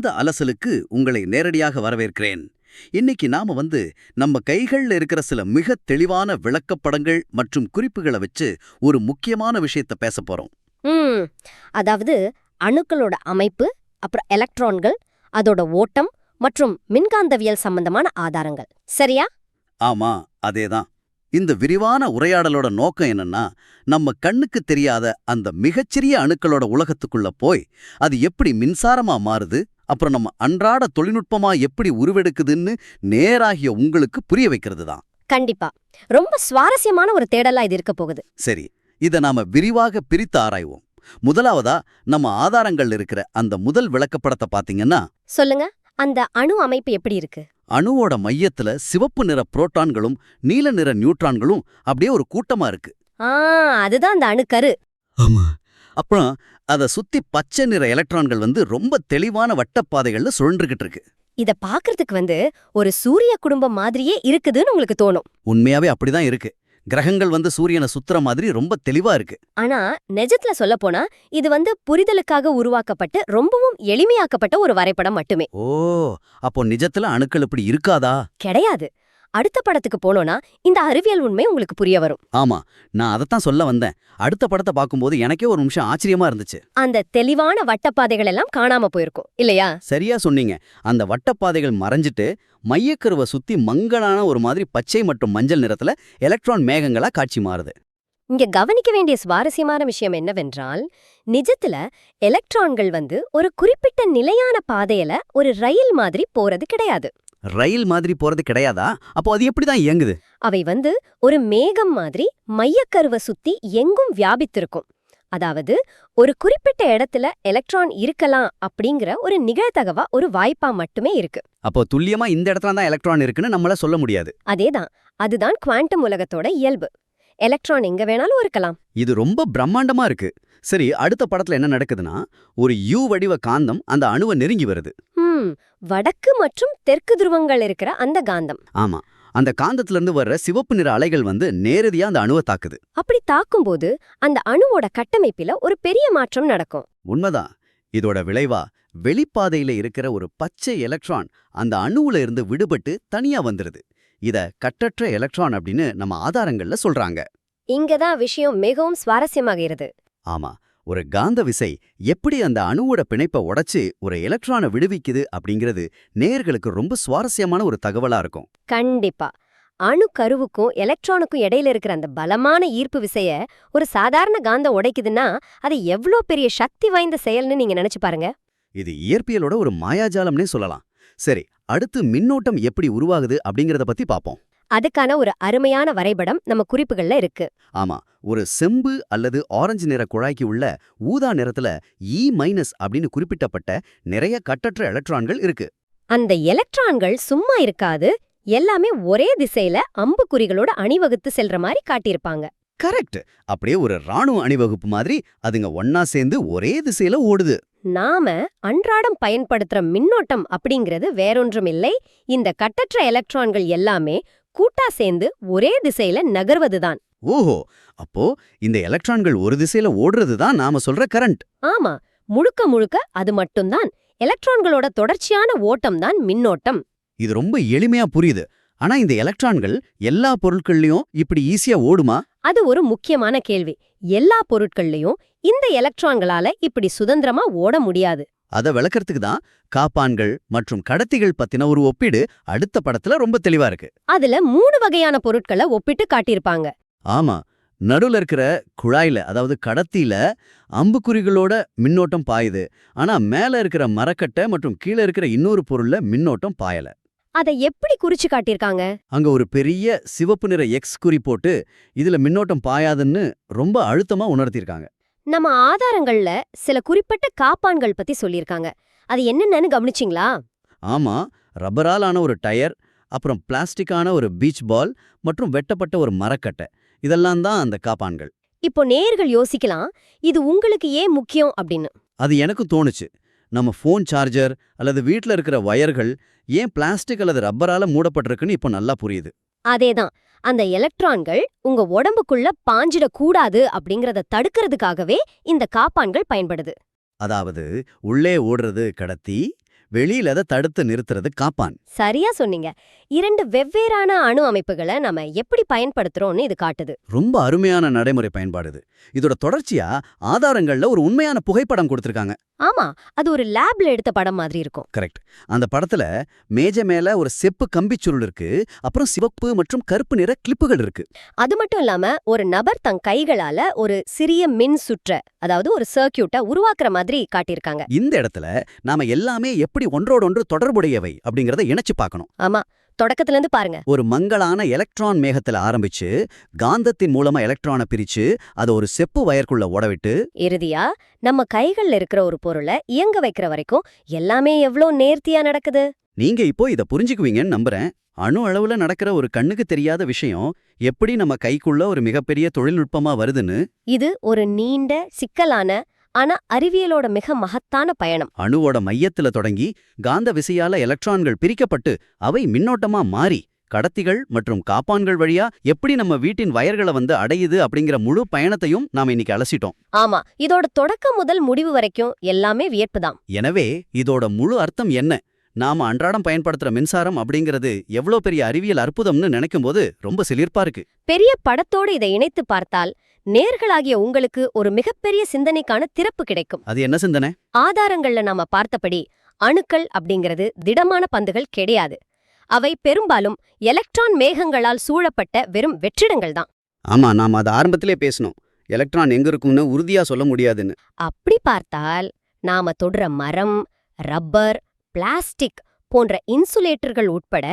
இந்த அலசலுக்கு உங்களை நேரடியாக வரவேற்கிறேன். இன்னைக்கு நாம நம்ம கைகள்ல இருக்கிற சில மிக தெளிவான விளக்கப்படங்கள் மற்றும் குறிப்புகளை வச்சு ஒரு முக்கியமான விஷயத்த பேச போறோம். ம் அதாவது அணுக்களோட அமைப்பு, அப்புறம் எலக்ட்ரான்கள், அதோட ஓட்டம் மற்றும் மின்காந்தவியல் சம்பந்தமான ஆதாரங்கள். சரியா? ஆமா, அதேதான். இந்த விரிவான உரையாடலோட நோக்கம் என்னன்னா, நம்ம கண்ணுக்கு தெரியாத அந்த மிகச்சிறிய அணுக்களோட உலகத்துக்குள்ள போய் அது எப்படி மின்சாரமா மாறுது, அப்புறம் நம்ம அன்றாட தொழில்நுட்பமா எப்படி உருவெடுக்குதுன்னு நேராகிய உங்களுக்கு புரிய வைக்கிறது தான். கண்டிப்பா. ரொம்ப சுவாரஸ்யமான ஒரு தேடலா இது இருக்க போகுது. சரி, இத நாம விரிவாக பிரித்து ஆராய்வோம். முதலாவதா நம்ம ஆதாரங்கள் இருக்கிற அந்த முதல் விளக்கப்படத்தை பாத்தீங்கன்னா, சொல்லுங்க, அந்த அணு அமைப்பு எப்படி இருக்கு? அணுவோட மையத்துல சிவப்பு நிற புரோட்டான்களும் நீல நிற நியூட்ரான்களும் அப்படியே ஒரு கூட்டமா இருக்கு. அதுதான் அந்த அணுக்கரு. ஆமா. அப்புறம் அத சுத்தி பச்சை நிற எலக்ட்ரான்கள் ரொம்ப தெளிவான வட்டப்பாதைகள்ல சுழன்றுகிட்டு இருக்கு. இத பாக்குறதுக்கு ஒரு சூரிய குடும்பம் மாதிரியே இருக்குதுன்னு உங்களுக்கு தோணும். உண்மையாவே அப்படிதான் இருக்கு. கிரகங்கள் சூரியனை சுத்துற மாதிரி ரொம்ப தெளிவா இருக்கு. ஆனா நிஜத்துல சொல்லப்போனா இது புரிதலுக்காக உருவாக்கப்பட்டு ரொம்பவும் எளிமையாக்கப்பட்ட ஒரு வரைபடம் மட்டுமே. ஓ, அப்போ நிஜத்துல அணுக்கள் இப்படி இருக்காதா? கிடையாது. அடுத்த படத்துக்கு போனோம்னா இந்த அறிவியல் உண்மை உங்களுக்கு புரிய வரும். ஆமா, நான் அதத்தான் சொல்ல வந்தேன். அடுத்த படத்தை பார்க்கும்போது எனக்கே ஒரு நிமிஷம் ஆச்சரியமா இருந்துச்சு. அந்த தெளிவான வட்டப்பாதைகள் எல்லாம் காணாம போயிருக்கும் இல்லையா? சரியா சொன்னீங்க. அந்த வட்டப்பாதைகள் மறைஞ்சிட்டு மையக்கருவை சுத்தி மங்கலான ஒரு மாதிரி பச்சை மற்றும் மஞ்சள் நிறத்துல எலக்ட்ரான் மேகங்களா காட்சி மாறுது. இங்க கவனிக்க வேண்டிய சுவாரஸ்யமான விஷயம் என்னவென்றால், நிஜத்துல எலக்ட்ரான்கள் ஒரு குறிப்பிட்ட நிலையான பாதையில ஒரு ரயில் மாதிரி போறது கிடையாது. ரயில் மாதிரி போறது கிடையாதா? அப்போ அது எப்படிதான் இயங்குது? அவை ஒரு மேகம் மாதிரி மையக்கருவை சுத்தி எங்கும் வியாபித்திருக்கும். அதாவது ஒரு குறிப்பிட்ட இடத்துல எலக்ட்ரான் இருக்கலாம் அப்படிங்கிற ஒரு நிகழ்தகவா ஒரு வாய்ப்பா மட்டுமே இருக்கு. அப்போ துல்லியமா இந்த இடத்துல தான் எலக்ட்ரான் இருக்குன்னு நம்மள சொல்ல முடியாது. அதேதான். அதுதான் குவாண்டம் உலகத்தோட இயல்பு. எலக்ட்ரான் எங்க வேணாலும் இருக்கலாம். இது ரொம்ப பிரம்மாண்டமா இருக்கு. சரி, அடுத்த படத்துல என்ன நடக்குதுன்னா, ஒரு யூ வடிவ காந்தம் அந்த அணுவை நெருங்கி வருது. வடக்கு மற்றும் தெற்கு துருவங்கள் இருக்கிற அந்த காந்தம். ஆமா, அந்த காந்தத்துல இருந்து வர்ற சிவப்பு நிற அலைகள் நேரடியா அந்த அணுவை தாக்குது. அப்படி தாக்கும்போது அந்த அணுவோட கட்டமைப்பில ஒரு பெரிய மாற்றம் நடக்கும். உண்மைதான். இதோட விளைவா வெளிப்பாதையில இருக்கிற ஒரு பச்சை எலக்ட்ரான் அந்த அணுவுல இருந்து விடுபட்டு தனியா வந்துருது. இத கட்டற்ற எலக்ட்ரான் அப்படின்னு நம்ம ஆதாரங்கள்ல சொல்றாங்க. இங்கதான் விஷயம் மிகவும் சுவாரஸ்யமாகிறது. ஆமா, ஒரு காந்த விசை எப்படி அந்த அணுவோட பிணைப்பை உடைச்சு ஒரு எலக்ட்ரானை விடுவிக்குது அப்படிங்கிறது நேயர்களுக்கு ரொம்ப சுவாரஸ்யமான ஒரு தகவலா இருக்கும். கண்டிப்பா. அணு கருவுக்கும் எலக்ட்ரானுக்கும் இடையில இருக்கிற அந்த பலமான ஈர்ப்பு விசைய ஒரு சாதாரண காந்தம் உடைக்குதுன்னா அது எவ்வளோ பெரிய சக்தி வாய்ந்த செயல்னு நீங்க நினைச்சு பாருங்க. இது இயற்பியலோட ஒரு மாயாஜாலம்னே சொல்லலாம். சரி, அடுத்து மின்னோட்டம் எப்படி உருவாகுது அப்படிங்கறத பத்தி பாப்போம். அதுக்கான ஒரு அருமையான வரைபடம் நம்ம குறிப்புகள்ல இருக்கு. ஆமா, ஒரு செம்பு அல்லது ஆரஞ்சு நிற குழாய்க்கு உள்ள ஊதா நிறத்துல E- அப்படின்னு குறிப்பிட்டப்பட்ட நிறைய கட்டற்ற எலக்ட்ரான்கள் இருக்கு. அந்த எலக்ட்ரான்கள் சும்மா இருக்காது, எல்லாமே ஒரே திசையில அம்புக்குறிகளோட அணிவகுத்து செல்ற மாதிரி காட்டியிருப்பாங்க. கரெக்ட். அப்படியே ஒரு ராணுவ அணிவகுப்பு மாதிரி அதுங்க ஒன்னா சேர்ந்து ஒரே திசையில ஓடுது. நாம அன்றாடம் பயன்படுத்துற மின்னோட்டம் அப்படிங்கிறது வேறொன்றும் இல்லை, இந்த கட்டற்ற எலக்ட்ரான்கள் எல்லாமே கூட்டா சேர்ந்து ஒரே திசையில நகர்வதுதான். ஓஹோ, அப்போ இந்த எலக்ட்ரான்கள் ஒரு திசையில ஓடுறதுதான் நாம சொல்ற கரண்ட். ஆமா, முழுக்க முழுக்க அது மட்டும்தான். எலக்ட்ரான்களோட தொடர்ச்சியான ஓட்டம் தான் மின்னோட்டம். இது ரொம்ப எளிமையா புரியுது. ஆனா இந்த எலக்ட்ரான்கள் எல்லா பொருட்கள்லயும் இப்படி ஈஸியா ஓடுமா? அது ஒரு முக்கியமான கேள்வி. எல்லா பொருட்கள்லயும் இந்த எலக்ட்ரான்களால இப்படி சுதந்திரமா ஓட முடியாது. அத விளக்கறதுக்கு தான் காப்பான்கள் மற்றும் கடத்திகள் பத்தின ஒரு ஒப்பீடு அடுத்த படத்துல ரொம்ப தெளிவா இருக்கு. அதுல 3 வகையான பொருட்களை ஒப்பிட்டு காட்டியிருப்பாங்க. ஆமா, நடுவுல இருக்கிற குழாயில, அதாவது கடத்தியில அம்புக்குறிகளோட மின்னோட்டம் பாயுது. ஆனா மேல இருக்கிற மரக்கட்டை மற்றும் கீழே இருக்கிற இன்னொரு பொருள்ல மின்னோட்டம் பாயல. அதை எப்படி குறிச்சு காட்டியிருக்காங்க? அங்க ஒரு பெரிய சிவப்பு நிற எக்ஸ் குறி போட்டு இதுல மின்னோட்டம் பாயாதுன்னு ரொம்ப அழுத்தமா உணர்த்திருக்காங்க. நம்ம ஆதாரங்கள்ல சில குறிப்பிட்ட காப்பான்கள் பத்தி சொல்லியிருக்காங்க. அது என்னென்னு கவனிச்சிங்களா? ஆமா, ரப்பரால் ஆன ஒரு டயர், அப்புறம் பிளாஸ்டிக்கான ஒரு பீச் பால் மற்றும் வெட்டப்பட்ட ஒரு மரக்கட்டை, இதெல்லாம் தான் அந்த காப்பான்கள். இப்போ நேயர்கள் யோசிக்கலாம், இது உங்களுக்கு ஏன் முக்கியம் அப்படின்னு. அது எனக்கு தோணுச்சு. நம்ம ஃபோன் சார்ஜர் அல்லது வீட்ல இருக்கிற வயர்கள் ஏன் பிளாஸ்டிக் அல்லது ரப்பரால மூடப்பட்டிருக்குன்னு இப்போ நல்லா புரியுது. அதேதான். அந்த எலக்ட்ரான்கள் உங்க உடம்புக்குள்ள பாஞ்சிடக்கூடாது அப்படிங்கறத தடுக்கிறதுக்காகவே இந்த காப்பான்கள் பயன்படுது. அதாவது உள்ளே ஓடுறது கடத்தி, வெளியில அதை தடுத்து நிறுத்துறது காப்பான். சரியா சொன்னீங்க. 2 வெவ்வேறான அணு அமைப்புகளை நம்ம எப்படி பயன்படுத்துறோம்னு இது காட்டுது. ரொம்ப அருமையான நடைமுறை பயன்பாடு இது. இதோட தொடர்ச்சியா ஆதாரங்கள்ல ஒரு உண்மையான புகைப்படம் கொடுத்திருக்காங்க. ஆமா, அது ஒரு லேப்ல எடுத்த படம் மாதிரி இருக்கும். கரெக்ட். அந்த படத்துல மேஜை மேல ஒரு செப்பு கம்பிச்சுருள் இருக்கு, அப்புறம் சிவப்பு மற்றும் கருப்பு நிற கிளிப்புகள் இருக்கு. அது மட்டும் இல்லாம ஒரு நபர் தன் கைகளால ஒரு சிறிய மின் சுற்ற, அதாவது ஒரு சர்க்கியூட்டை உருவாக்குற மாதிரி காட்டியிருக்காங்க. இந்த இடத்துல நாம எல்லாமே எப்படி ஒன்றோடொன்று தொடர்புடையவை அப்படிங்கறத இணைச்சு பார்க்கணும். ஆமா, தொடக்கத்துல இருந்து பாருங்க. ஒரு மங்கலான எலக்ட்ரான் மேகத்துல ஆரம்பிச்சு காந்தத்தின் மூலமா எலக்ட்ரானை பிரிச்சு அதை ஒரு செப்பு வயர்க்குள்ள ஓடவிட்டு இறுதியா நம்ம கைகள்ல இருக்கிற ஒரு பொருளை இயங்க வைக்கிற வரைக்கும் எல்லாமே எவ்ளோ நேர்த்தியா நடக்குது. நீங்க இப்போ இத புரிஞ்சுக்குவீங்கன்னு நம்புறேன். அணு அளவுல நடக்கிற ஒரு கண்ணுக்கு தெரியாத விஷயம் எப்படி நம்ம கைக்குள்ள ஒரு மிகப்பெரிய தொழில்நுட்பமா வருதுன்னு. இது ஒரு நீண்ட சிக்கலான ஆனா அறிவியலோட மிக மகத்தான பயணம். அணுவோட மையத்துல தொடங்கி காந்த விசையால எலக்ட்ரான்கள் பிரிக்கப்பட்டு அவை மின்னோட்டமா மாறி கடத்திகள் மற்றும் காப்பான்கள் வழியா எப்படி நம்ம வீட்டின் வயர்களை வந்து அடையுது அப்படிங்கிற முழு பயணத்தையும் நாம இன்னைக்கு அலசிட்டோம். ஆமா, இதோட தொடக்கம் முதல் முடிவு வரைக்கும் எல்லாமே வியப்புதான். எனவே இதோட முழு அர்த்தம் என்ன? நாம அன்றாடம் பயன்படுத்துற மின்சாரம் அப்படிங்கிறது எவ்வளோ பெரிய அறிவியல் அற்புதம்னு நினைக்கும்போது ரொம்ப சிலிர்ப்பா இருக்கு. பெரிய படத்தோடு இதை இணைத்து பார்த்தால் நேர்களாகிய உங்களுக்கு ஒரு மிகப்பெரிய சிந்தனைக்கான திறப்பு கிடைக்கும். அது என்ன சிந்தனை? ஆதாரங்கள்ல நாம பார்த்தபடி அணுக்கள் அப்படிங்கிறது திடமான பந்துகள் கிடையாது. அவை பெரும்பாலும் எலக்ட்ரான் மேகங்களால் சூழப்பட்ட வெறும் வெற்றிடங்கள் தான். ஆமா, நாம அது ஆரம்பத்திலே பேசணும். எலக்ட்ரான் எங்க இருக்கும்னு உறுதியா சொல்ல முடியாதுன்னு. அப்படி பார்த்தால் நாம தொடுற மரம், ரப்பர், பிளாஸ்டிக் போன்ற இன்சுலேட்டர்கள் உட்பட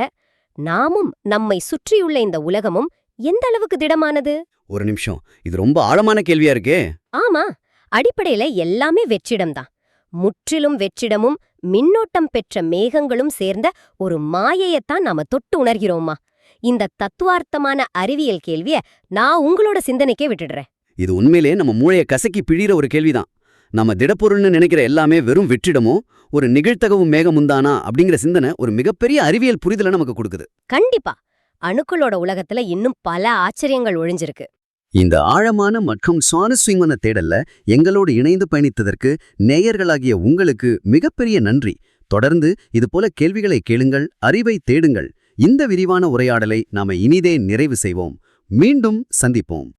நாமும் நம்மை சுற்றியுள்ள இந்த உலகமும் எந்த அளவுக்கு திடமானது? ஒரு நிமிஷம், இது ரொம்ப ஆழமான கேள்வியா இருக்கே. ஆமா, அடிப்படையில எல்லாமே வெற்றிடம்தான். முற்றிலும் வெற்றிடமும் மின்னோட்டம் பெற்ற மேகங்களும் சேர்ந்த ஒரு மாயையத்தான் நாம தொட்டு உணர்கிறோமா? இந்த தத்துவார்த்தமான அறிவியல் கேள்விய நான் உங்களோட சிந்தனைக்கே விட்டுடுறேன். இது உண்மையிலே நம்ம மூளைய கசக்கி பிழிற ஒரு கேள்விதான். நம்ம திடப்பொருள்னு நினைக்கிற எல்லாமே வெறும் வெற்றிடமோ ஒரு நிகழ்த்தகவு மேகமுந்தானா அப்படிங்கிற சிந்தனை ஒரு மிகப்பெரிய அறிவியல் புரிதலை நமக்கு கொடுக்குது. கண்டிப்பா, அணுக்களோட உலகத்துல இன்னும் பல ஆச்சரியங்கள் ஒழிஞ்சிருக்கு. இந்த ஆழமான மற்றும் சுவாரஸ்யமான தேடல்ல எங்களோடு இணைந்து பயணித்ததற்கு நேயர்களாகிய உங்களுக்கு மிகப்பெரிய நன்றி. தொடர்ந்து இதுபோல கேள்விகளை கேளுங்கள், அறிவை தேடுங்கள். இந்த விரிவான உரையாடலை நாம இனிதே நிறைவு செய்வோம். மீண்டும் சந்திப்போம்.